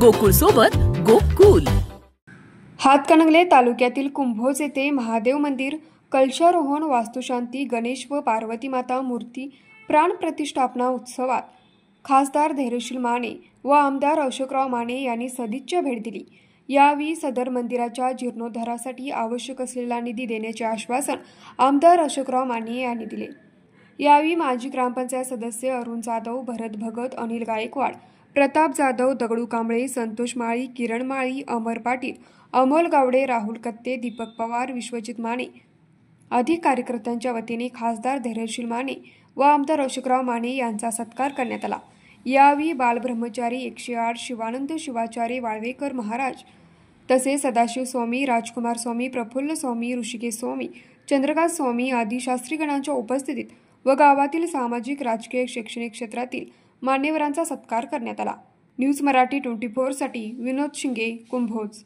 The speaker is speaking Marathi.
गोकुळ सोबत गोकुल। हातकणंगले तालुक्यातील कुंभोज येथे महादेव मंदिर कलशारोहण, वास्तुशांती, गणेश व पार्वती माता मूर्ती प्राण प्रतिष्ठापना उत्सवात खासदार धैर्यशील माने व आमदार अशोकराव माने यांनी सदिच्छा भेट दिली। यावेळी सदर मंदिराच्या जीर्णोद्धारासाठी आवश्यक असलेला निधी देण्याचे आश्वासन आमदार अशोकराव माने यांनी दिले। यावेळी माजी ग्रामपंचायत सदस्य अरुण जाधव, भरत भगत, अनिल गायकवाड, प्रताप जाधव, दगडू कांबळे, संतोष माळी, किरण माळी, अमर पाटील, अमोल गावडे, राहुल कत्ते, दीपक पवार, विश्वजित माने अधिक कार्यकर्त्यांच्या वतीने खासदार धैर्यशील माने व आमदार अशोकराव माने यांचा सत्कार करण्यात आला। यावेळी बालब्रह्मचारी 108, शिवानंद शिवाचार्य वाळवेकर महाराज तसेच सदाशिव स्वामी, राजकुमार स्वामी, प्रफुल्ल स्वामी, ऋषिकेश स्वामी, चंद्रकांत स्वामी आदी शास्त्रीगणांच्या उपस्थितीत व गावातील सामाजिक, राजकीय, शैक्षणिक क्षेत्रातील मान्यवरांचा सत्कार करण्यात आला। न्यूज मराठी 24 साठी विनोद शिंगे, कुंभोज।